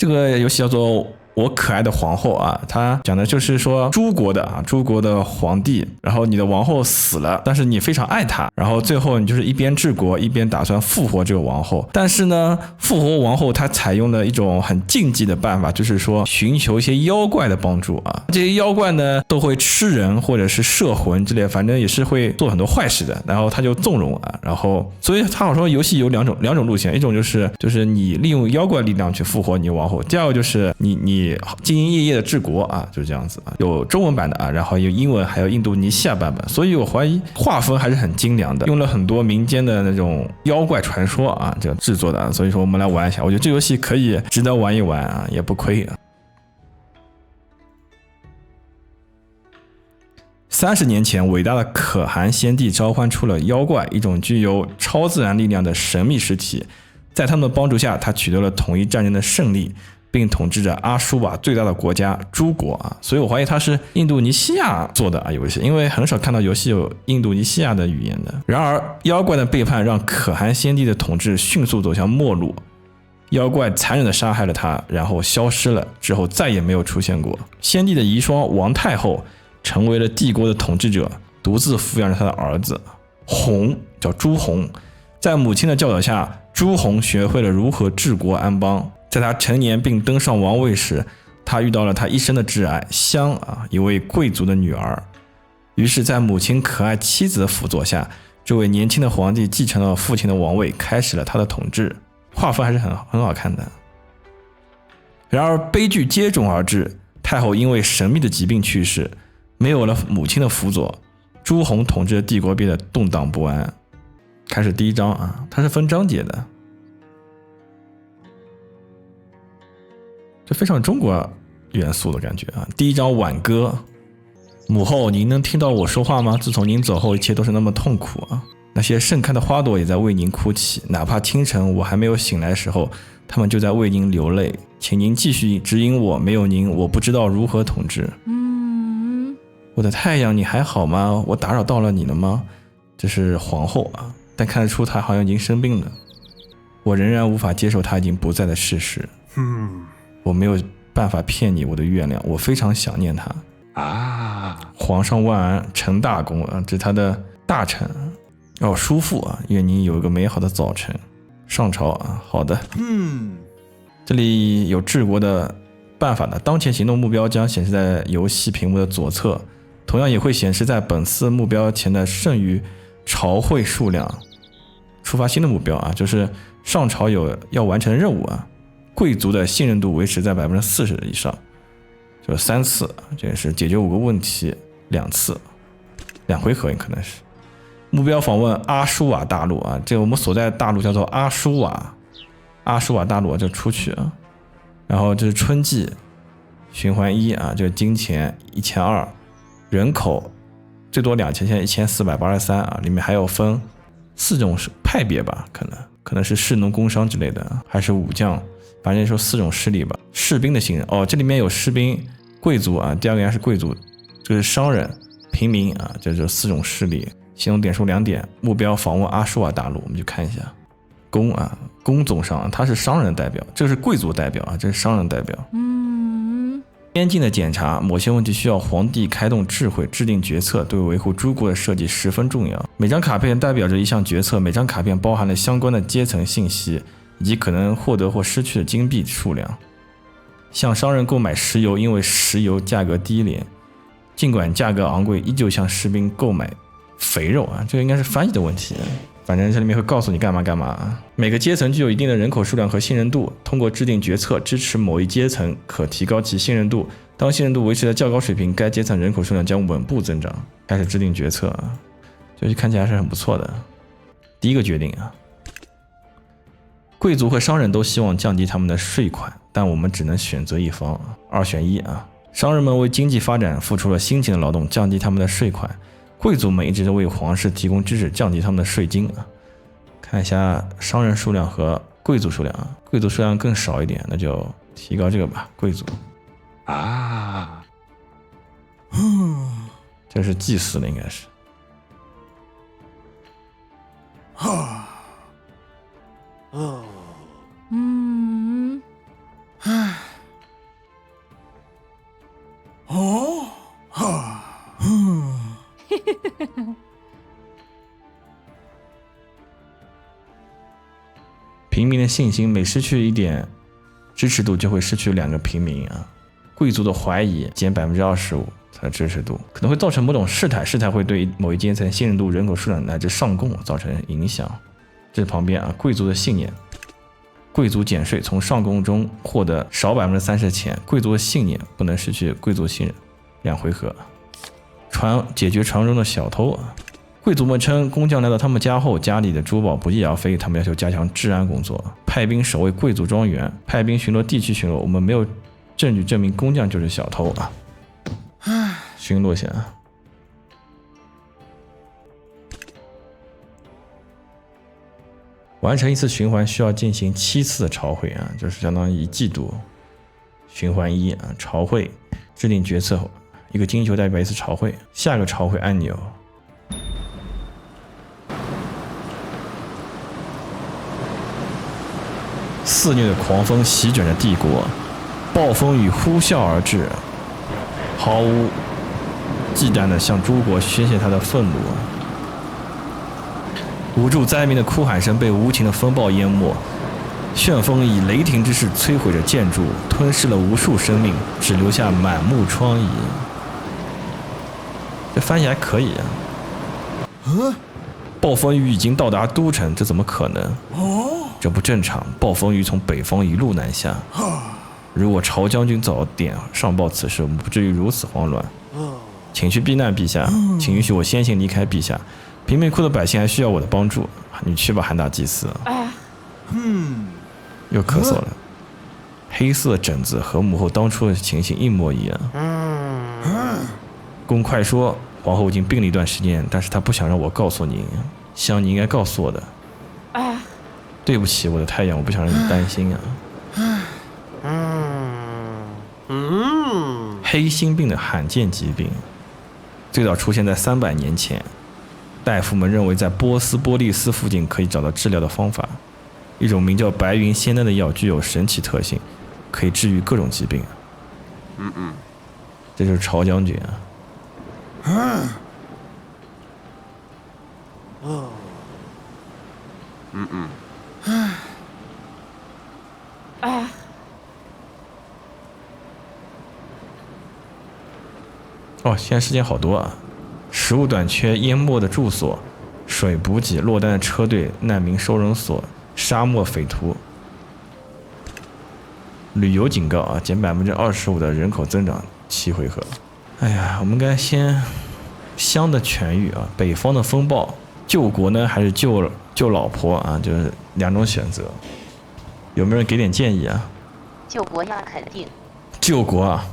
这个游戏叫做我可爱的皇后啊，它讲的就是说诸国的皇帝，然后你的王后死了，但是你非常爱她，然后最后你就是一边治国一边打算复活这个王后，但是呢，复活王后她采用了一种很禁忌的办法，就是说寻求一些妖怪的帮助啊，这些妖怪呢都会吃人或者是摄魂之类，反正也是会做很多坏事的，然后他就纵容啊，然后所以他好说游戏有两种路线，一种就是你利用妖怪力量去复活你王后，第二个就是你兢兢业业的治国啊，就是这样子啊。有中文版的啊，然后有英文，还有印度尼西亚版本，所以我怀疑画风还是很精良的，用了很多民间的那种妖怪传说啊，这个制作的啊，所以说我们来玩一下，我觉得这游戏可以值得玩一玩啊，也不亏啊。30年前，伟大的可汗先帝召唤出了妖怪，一种具有超自然力量的神秘实体，在他们的帮助下，他取得了统一战争的胜利，并统治着阿舒瓦最大的国家诸国啊，所以我怀疑它是印度尼西亚做的啊游戏，因为很少看到游戏有印度尼西亚的语言的。然而，妖怪的背叛让可汗先帝的统治迅速走向没落，妖怪残忍地杀害了他，然后消失了，之后再也没有出现过。先帝的遗孀王太后成为了帝国的统治者，独自抚养着他的儿子弘，叫朱弘。在母亲的教导下，朱弘学会了如何治国安邦。在他成年并登上王位时，他遇到了他一生的挚爱香啊，一位贵族的女儿。于是，在母亲可爱妻子的辅佐下，这位年轻的皇帝继承了父亲的王位，开始了他的统治。画风还是很好看的。然而，悲剧接踵而至，太后因为神秘的疾病去世，没有了母亲的辅佐，朱弘统治的帝国变得动荡不安。开始第一章啊，它是分章节的。这非常中国元素的感觉啊！第一章挽歌，母后，您能听到我说话吗？自从您走后，一切都是那么痛苦啊！那些盛开的花朵也在为您哭泣，哪怕清晨我还没有醒来时候，他们就在为您流泪。请您继续指引我，没有您，我不知道如何统治。我的太阳，你还好吗？我打扰到了你了吗？这是皇后啊，但看得出她好像已经生病了。我仍然无法接受她已经不在的事实。我没有办法骗你，我的月亮，我非常想念他啊！皇上万安，陈大公啊，这是他的大臣哦，叔父啊，愿您有一个美好的早晨。上朝啊，好的。这里有治国的办法的，当前行动目标将显示在游戏屏幕的左侧，同样也会显示在本次目标前的剩余朝会数量。触发新的目标啊，就是上朝有要完成的任务啊。贵族的信任度维持在40%以上，就3次，这也是解决5个问题2次，2回合也可能是。目标访问阿舒瓦大陆啊，这个我们所在的大陆叫做阿舒瓦大陆就出去啊。然后这是春季循环1啊，这个金钱1200，人口最多2000，现在1483啊，里面还有分4种派别吧，可能是士农工商之类的，还是武将。反正说4种势力吧。士兵的信任哦，这里面有士兵、贵族啊，第二个应该是贵族，这是商人、平民啊，这就4种势力。行动点数2点，目标访问阿舒瓦大陆，我们去看一下。公啊，公总上他是商人代表，这是贵族代表啊，这是商人代表。边境的检查，某些问题需要皇帝开动智慧制定决策，对维护诸国的设计十分重要。每张卡片代表着一项决策，每张卡片包含了相关的阶层信息以及可能获得或失去的金币数量。向商人购买石油，因为石油价格低廉，尽管价格昂贵，依旧向士兵购买肥肉啊，这个应该是翻译的问题。反正这里面会告诉你干嘛干嘛。每个阶层具有一定的人口数量和信任度，通过制定决策支持某一阶层，可提高其信任度。当信任度维持在较高水平，该阶层人口数量将稳步增长。开始制定决策啊，就是看起来是很不错的。第一个决定啊，贵族和商人都希望降低他们的税款，但我们只能选择一方，2选1啊。商人们为经济发展付出了辛勤的劳动，降低他们的税款。贵族们一直为皇室提供支持，降低他们的税金啊。看一下商人数量和贵族数量啊，贵族数量更少一点，那就提高这个吧，贵族啊。这是祭祀的，应该是。信心，每失去一点支持度就会失去2个平民啊。贵族的怀疑减25%它的支持度，可能会造成某种事态，事态会对某一阶层信任度、人口数量乃至上贡造成影响。这旁边啊，贵族的信念，贵族减税从上贡中获得少30%的钱，贵族的信念不能失去贵族信任。2回合，解决传说中的小偷啊。贵族们称工匠来到他们家后，家里的珠宝不翼而飞，他们要求加强治安工作，派兵守卫贵族庄园，派兵巡逻地区巡逻。我们没有证据证明工匠就是小偷啊。巡逻线啊，完成一次循环需要进行7次的朝会啊，就是相当于1季度。循环1啊，朝会制定决策，一个金球代表一次朝会。下个朝会按钮。肆虐的狂风席卷着帝国，暴风雨呼啸而至，毫无忌惮地向诸国宣泄他的愤怒。无助灾民的哭喊声被无情的风暴淹没，旋风以雷霆之势摧毁着建筑，吞噬了无数生命，只留下满目疮痍。这翻译还可以啊。暴风雨已经到达都城，这怎么可能？这不正常。暴风雨从北方一路南下。如果曹将军早点上报此事，我们不至于如此慌乱。请去避难，陛下，请允许我先行离开，陛下。贫民窟的百姓还需要我的帮助。你去吧，韩大祭司。又咳嗽了。黑色疹子和母后当初的情形一模一样。公快说，皇后已经病了一段时间，但是她不想让我告诉您，想你应该告诉我的。对不起，我的太阳，我不想让你担心啊。黑心病的罕见疾病，最早出现在300年前。大夫们认为在波斯波利斯附近可以找到治疗的方法，一种名叫白云仙丹的药具有神奇特性，可以治愈各种疾病。这就是曹将军啊。现在时间好多啊。食物短缺，淹没的住所，水补给，落单的车队，难民收容所，沙漠匪徒。旅游警告啊，减25%的人口增长，7回合。哎呀，我们该先香的痊愈啊。北方的风暴，救国呢还是救老婆啊？就是2种选择。有没有人给点建议啊？救国呀，肯定。救国啊，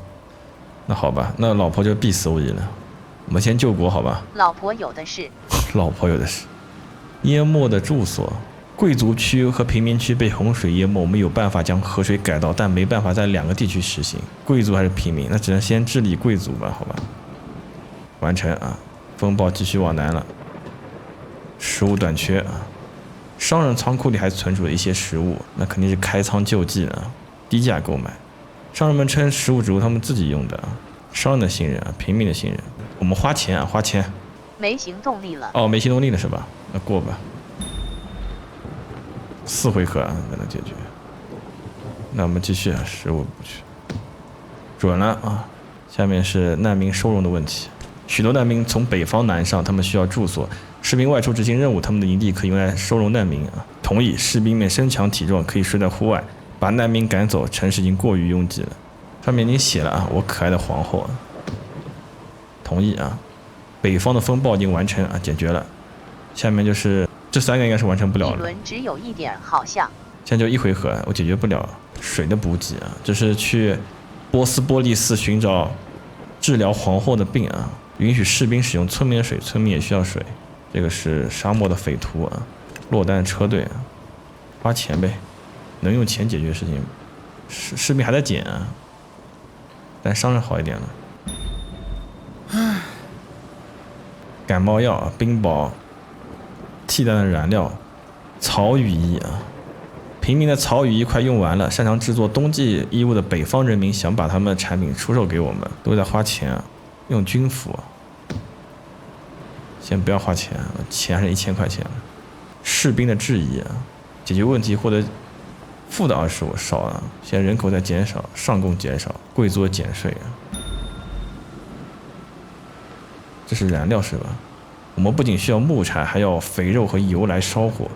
那好吧，那老婆就必死无疑了。我们先救国好吧？老婆有的是。老婆有的是。淹没的住所，贵族区和平民区被洪水淹没，我们有办法将河水改道，但没办法在2个地区实行。贵族还是平民，那只能先治理贵族吧，好吧？完成啊！风暴继续往南了。食物短缺啊，商人仓库里还存储了一些食物，那肯定是开仓救济了，低价购买。商人们称食物只有他们自己用的啊。商人的信任啊，平民的信任。我们花钱啊，花钱。没行动力了。没行动力了是吧？那过吧。4回合啊，才能解决。那我们继续啊，食物不去。准了啊。下面是难民收容的问题。许多难民从北方南上，他们需要住所。士兵外出执行任务，他们的营地可以用来收容难民啊。同意，士兵们身强体壮，可以睡在户外。把难民赶走，城市已经过于拥挤了。上面已经写了啊，我可爱的皇后啊。同意啊。北方的风暴已经完成啊，解决了。下面就是这3个应该是完成不了了。一轮只有1点，好像。现在就1回合，我解决不了水的补给啊。这是去波斯波利斯寻找治疗皇后的病啊，允许士兵使用村民的水，村民也需要水。这个是沙漠的匪徒啊，落单的车队啊，花钱呗，能用钱解决事情。士兵还在减啊，但商人好一点了。感冒药啊，冰雹，替代的燃料，草雨衣啊。平民的草雨衣快用完了，擅长制作冬季衣物的北方人民想把他们的产品出售给我们，都在花钱啊。用军服啊，先不要花钱，钱还是1000块钱。士兵的质疑啊，解决问题获得负的25少了，现在人口在减少，上贡减少，贵族减税啊。这是燃料是吧？我们不仅需要木柴，还要肥肉和油来烧火。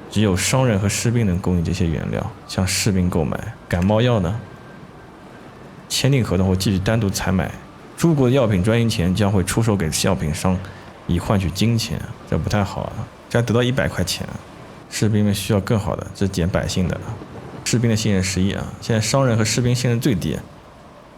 只有商人和士兵能供应这些原料，向士兵购买。感冒药呢？签订合同后继续单独采买。诸国的药品专营钱将会出售给药品商，以换取金钱，这不太好啊。这样得到100块钱，士兵们需要更好的，这是减百姓的。士兵的信任11啊，现在商人和士兵信任最低，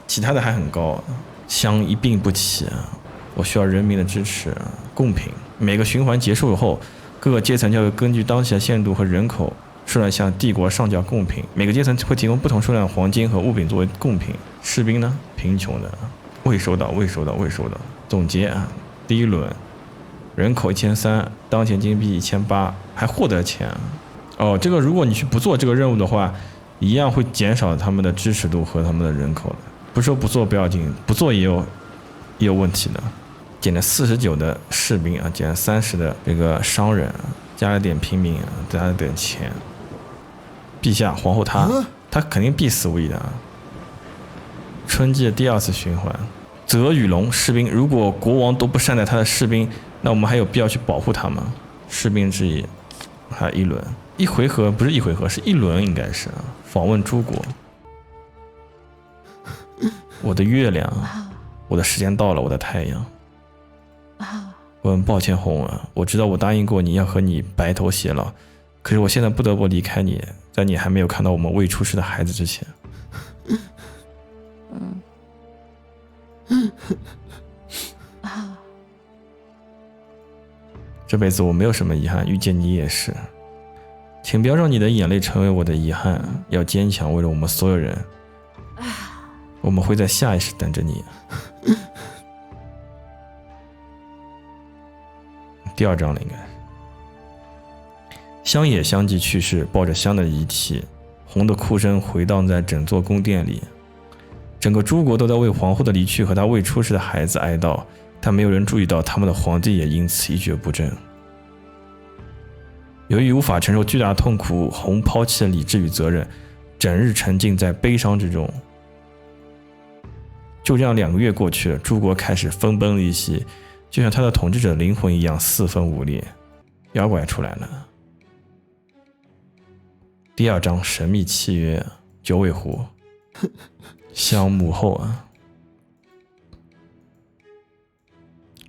其他的还很高，相一并不起啊。我需要人民的支持，贡品。每个循环结束后，各个阶层将会根据当前的限度和人口数量向帝国上缴贡品，每个阶层会提供不同数量的黄金和物品作为贡品。士兵呢，贫穷的，未收到。总结啊，第一轮人口1300，当前金币1800，还获得钱。哦，这个如果你去不做这个任务的话，一样会减少他们的支持度和他们的人口的。不是说不做不要紧，不做也有问题的。减了49的士兵啊，减了30的这个商人，加了点平民，加了点钱。陛下，皇后他肯定必死无疑的啊。春季的第2次循环，泽与龙士兵，如果国王都不善待他的士兵，那我们还有必要去保护他吗？士兵之一，还有一轮，一回合不是一回合，是一轮应该是访问诸国。我的月亮，我的时间到了，我的太阳。我很抱歉，红儿，我知道我答应过你要和你白头偕老，可是我现在不得不离开你，在你还没有看到我们未出世的孩子之前。这辈子我没有什么遗憾，遇见你也是。请不要让你的眼泪成为我的遗憾，要坚强，为了我们所有人。我们会在下一世等着你。第2章了应该是。香野相继去世，抱着香的遗体，红的哭声回荡在整座宫殿里。整个诸国都在为皇后的离去和她未出世的孩子哀悼，但没有人注意到他们的皇帝也因此一蹶不振。由于无法承受巨大的痛苦，红抛弃了理智与责任，整日沉浸在悲伤之中。就这样2个月过去了，诸国开始分崩离析，就像他的统治者的灵魂一样四分五裂。妖怪出来了。第2章神秘契约，九尾狐。像母后啊，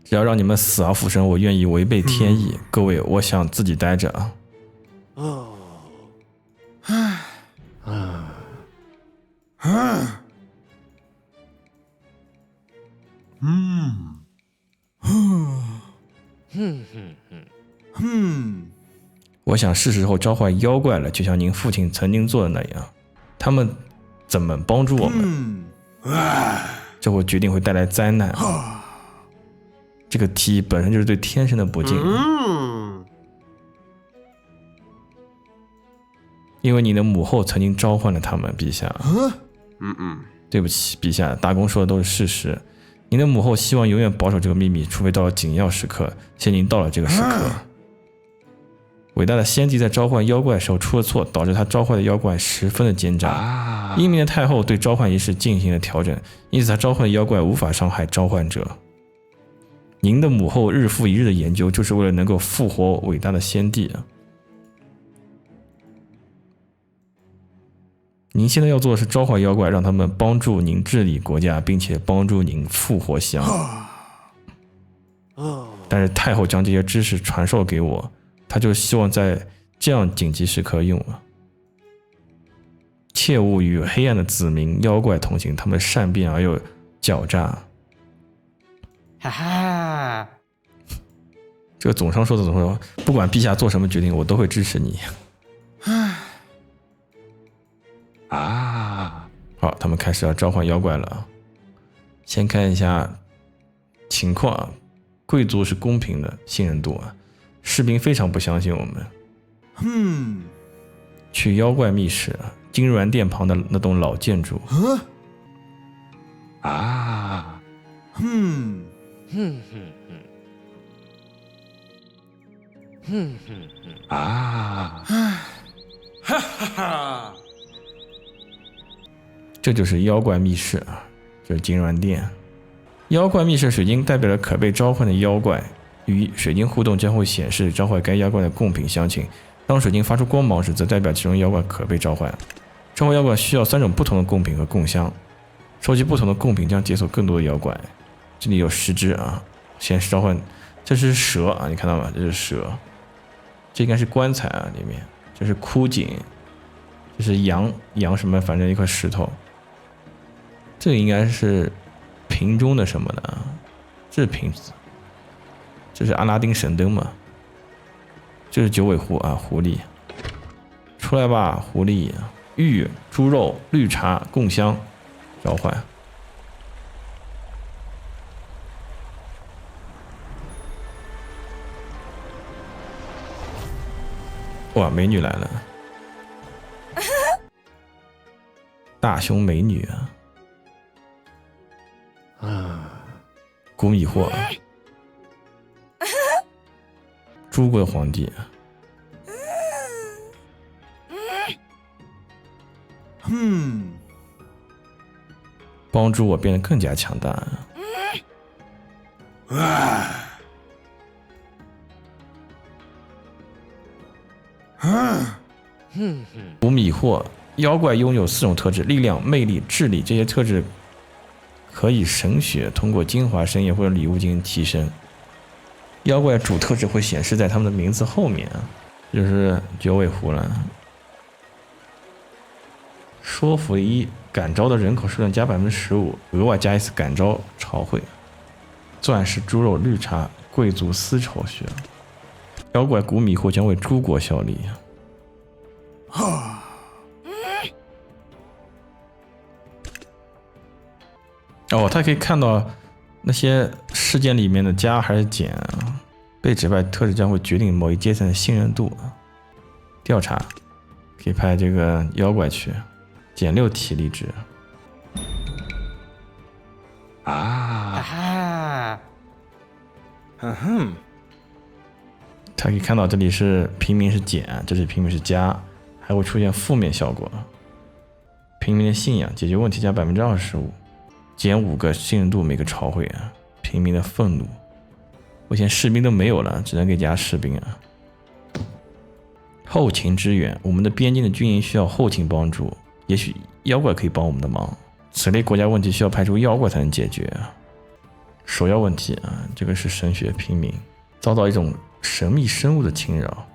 只要让你们死而复生，我愿意违背天意。各位，我想自己待着啊。我想是时候召唤妖怪了，就像您父亲曾经做的那样。他们怎么帮助我们？这会决定会带来灾难。这个提议本身就是对天生的不敬。因为你的母后曾经召唤了他们，陛下。对不起，陛下，大公说的都是事实。您的母后希望永远保守这个秘密，除非到了紧要时刻。现在您到了这个时刻。伟大的先帝在召唤妖怪时候出了错，导致他召唤的妖怪十分的奸诈。英明的太后对召唤仪式进行了调整，因此他召唤的妖怪无法伤害召唤者。您的母后日复一日的研究，就是为了能够复活伟大的先帝啊！您现在要做的是召唤妖怪，让他们帮助您治理国家，并且帮助您复活香。但是太后将这些知识传授给我，她就希望在这样紧急时刻用啊！切勿与黑暗的子民妖怪同行，他们善变而又狡诈。哈哈，这个总商说的总说，不管陛下做什么决定，我都会支持你。好，他们开始要召唤妖怪了。先看一下情况啊，贵族是公平的，信任度啊，士兵非常不相信我们。去妖怪密室，金銮殿旁的那栋老建筑。这就是妖怪密室啊，这是金銮殿。妖怪密室水晶代表了可被召唤的妖怪，与水晶互动将会显示召唤该妖怪的贡品详情。当水晶发出光芒时，则代表其中妖怪可被召唤。召唤妖怪需要3种不同的贡品和贡箱，收集不同的贡品将解锁更多的妖怪。这里有10只啊，先召唤，这是蛇啊，你看到吗？这是蛇，这应该是棺材啊，里面这是枯井，这是羊什么，反正一块石头。这个应该是瓶中的什么的，这是瓶子，这是阿拉丁神灯嘛？这是九尾狐啊，狐狸，出来吧，狐狸！玉、猪肉、绿茶、贡香，召唤。哇，美女来了，大胸美女啊！古米霍，朱国皇帝。帮助我变得更加强大。古米霍，妖怪拥有4种特质：力量、魅力、智力。这些特质可以神血通过精华、神液或者礼物进行提升。妖怪主特质会显示在他们的名字后面，就是九尾狐了。说服1，感召的人口数量加15%，额外加1次感召朝会。钻石、猪肉、绿茶、贵族丝绸靴。妖怪古米霍将为诸国效力。哦，他可以看到那些事件里面的加还是减啊？被指派特质将会决定某一阶层的信任度。调查可以派这个妖怪去，减6体力值。他可以看到这里是平民是减，这里平民是加，还会出现负面效果。平民的信仰解决问题加25%，减5个信任度每个朝会啊。平民的愤怒，我现在士兵都没有了，只能给加士兵啊。后勤支援，我们的边境的军营需要后勤帮助，也许妖怪可以帮我们的忙。此类国家问题需要派出妖怪才能解决。首要问题啊，这个是神学平民遭到一种神秘生物的侵扰。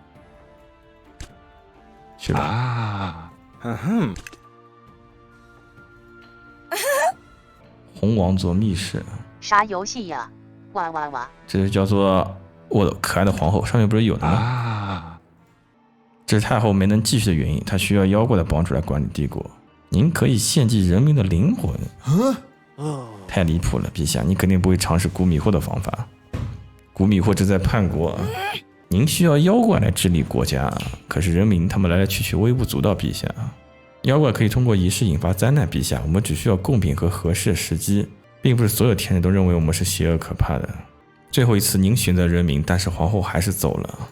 去吧。红王座密室。啥游戏呀？哇哇哇！这就叫做我的可爱的皇后，上面不是有的吗？这是太后没能继续的原因，她需要妖怪的帮助来管理帝国。您可以献祭人民的灵魂。太离谱了，陛下，你肯定不会尝试古米霍的方法。古米霍正在叛国，您需要妖怪来治理国家，可是人民他们来来去去，微不足道，陛下。妖怪可以通过仪式引发灾难，陛下，我们只需要贡品和合适的时机，并不是所有天人都认为我们是邪恶可怕的。最后一次您选择人民，但是皇后还是走了。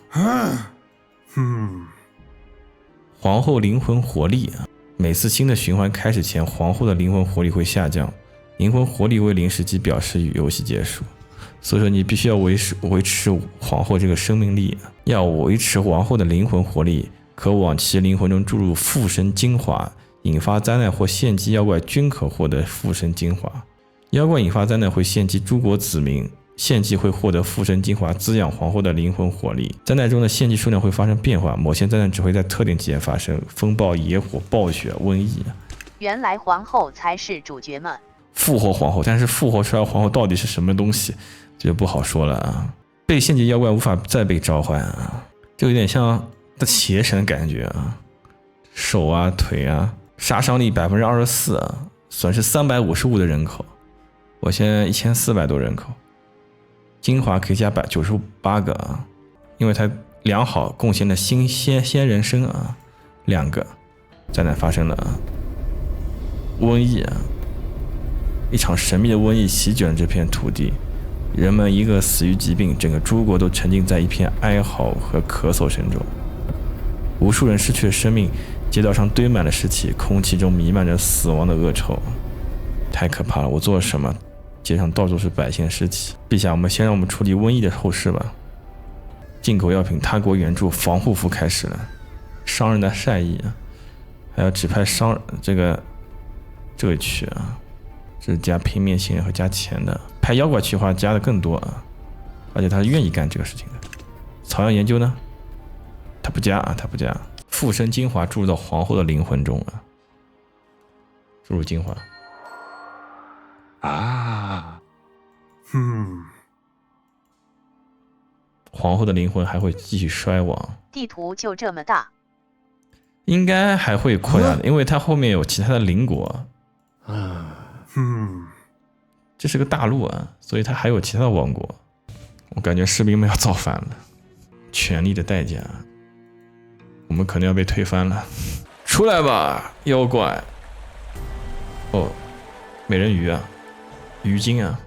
皇后灵魂活力，每次新的循环开始前，皇后的灵魂活力会下降，灵魂活力为0时即表示游戏结束。所以说你必须要维持皇后这个生命力，要维持皇后的灵魂活力，可往其灵魂中注入附身精华，引发灾难或献祭妖怪均可获得附身精华。妖怪引发灾难会献祭诸国子民，献祭会获得附身精华，滋养皇后的灵魂活力。灾难中的献祭数量会发生变化，某些灾难只会在特定期间发生，风暴、野火、暴雪、瘟疫。原来皇后才是主角们。复活皇后，但是复活出来皇后到底是什么东西，这就不好说了啊。被献祭妖怪无法再被召唤啊，就有点像邪神的感觉啊，手啊腿啊，杀伤力24%啊，损失355的人口。我现在1400多人口，精华可以加98个啊，因为它良好贡献了先人参啊，2个。灾难发生了啊，瘟疫啊，一场神秘的瘟疫席卷了这片土地，人们一个死于疾病，整个诸国都沉浸在一片哀嚎和咳嗽声中，无数人失去了生命，街道上堆满了尸体，空气中弥漫着死亡的恶臭，太可怕了！我做了什么？街上到处是百姓尸体。陛下，先让我们处理瘟疫的后事吧。进口药品他国援助防护服开始了，商人的善意啊，还要指派这个去啊，这是加平面行人和加钱的，派妖怪去的话加的更多啊，而且他是愿意干这个事情的。草药研究呢？他不加啊，他不加。附身精华注入到皇后的灵魂中啊，注入精华啊，皇后的灵魂还会继续衰亡。地图就这么大？应该还会扩大的，因为它后面有其他的邻国。这是个大陆啊，所以它还有其他的王国。我感觉士兵们要造反了，权力的代价。我们可能要被推翻了，出来吧，妖怪！哦，美人鱼啊，鱼精啊，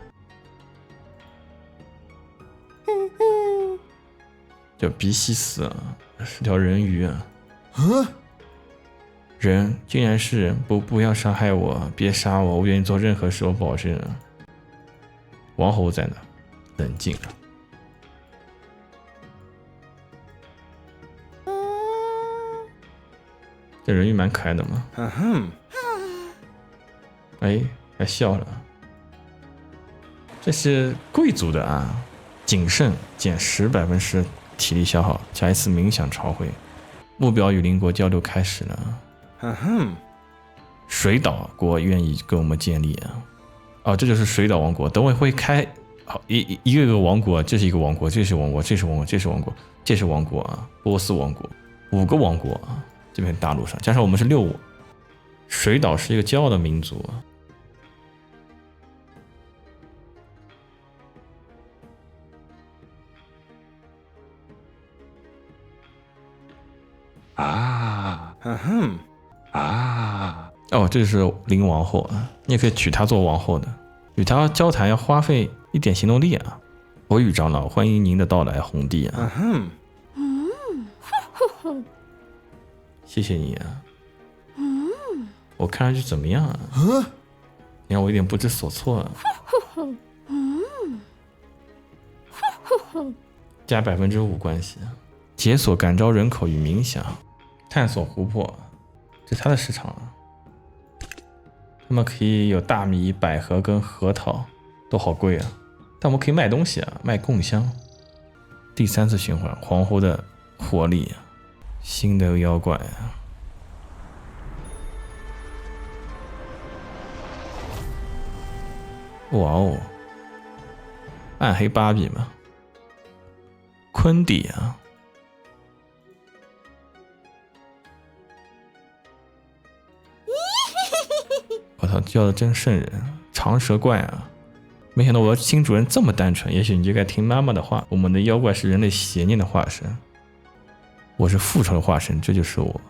叫鼻息斯啊，是条人鱼啊。人竟然是人，不要伤害我，别杀我，我愿意做任何事，我保证。王侯在哪？冷静啊！这人鱼蛮可爱的嘛。哎，还笑了。这是贵族的啊，谨慎减10%体力消耗，加一次冥想朝会。目标与邻国交流开始了。水岛国愿意跟我们建立啊。哦，这就是水岛王国。等会会开好一个王国，这是一个王国，这是王国，这是王国，这是王国，这是王国啊，波斯王国，5个王国啊。这片大陆上，加上我们是6，水岛是一个骄傲的民族啊。哦，这是灵王后啊，你也可以娶她做王后的。与她交谈要花费一点行动力啊。我与长老欢迎您的到来，红帝啊。谢谢你啊。我看上去怎么样啊？你让我有点不知所措啊。加5%关系啊。解锁感召人口与冥想，探索湖泊，这是它的市场啊。他们可以有大米、百合跟核桃，都好贵啊。但我们可以卖东西啊，卖贡香。第3次循环，皇后的活力啊。新的妖怪啊！哇哦，暗黑芭比嘛，昆迪啊！我操，叫的真瘆人！长舌怪啊！没想到我的新主人这么单纯，也许你就该听妈妈的话。我们的妖怪是人类邪念的化身。我是复仇的化身，这就是我。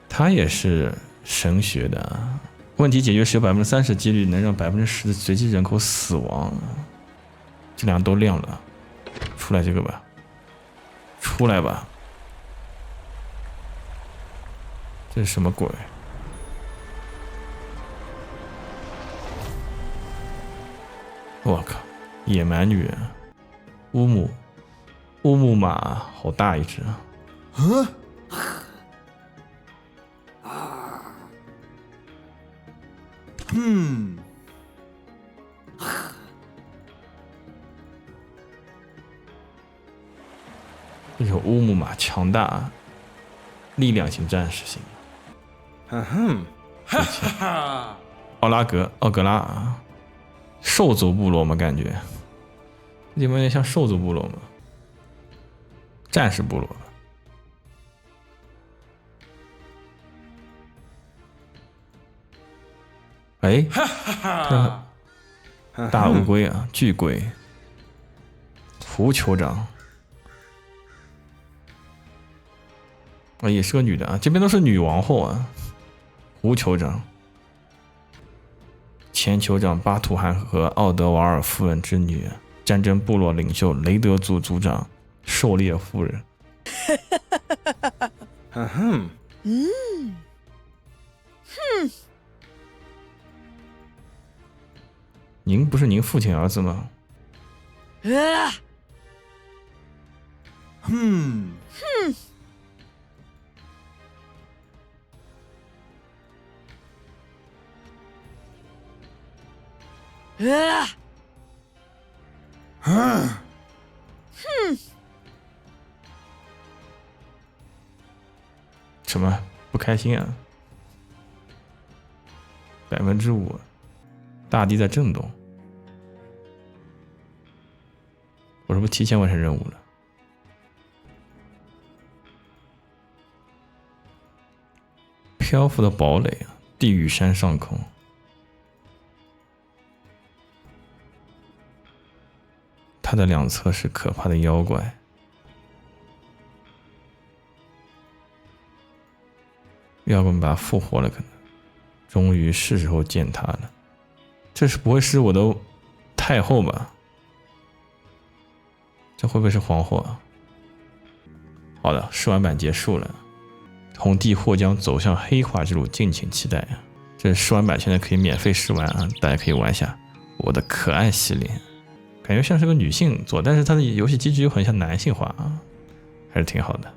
他也是神学的啊。问题解决时有30%几率能让10%的随机人口死亡。这两个都亮了，出来这个吧，出来吧。这是什么鬼？我靠，野蛮女人，乌木马，好大一只啊！这种乌木马强大，力量型战士型。奥格拉啊，兽族部落吗？感觉这地方有点像兽族部落吗？战士部落。哎，大乌龟啊，巨龟，胡酋长，啊，也是个女的啊，这边都是女王后啊。胡酋长，前酋长巴图汗和奥德瓦尔夫人之女，战争部落领袖雷德族族长狩猎夫人。您不是您父亲儿子吗？什么不开心啊？5%，大地在震动。我是不是提前完成任务了？漂浮的堡垒啊，地狱山上空。它的两侧是可怕的妖怪。妖怪们把它复活了，可能。终于是时候见他了。这是不会是我的太后吧？这会不会是皇后啊？好的，试玩版结束了。红帝或将走向黑化之路，敬请期待啊！这试玩版现在可以免费试玩啊，大家可以玩一下我的可爱系列，感觉像是个女性做，但是它的游戏机制又很像男性化啊，还是挺好的。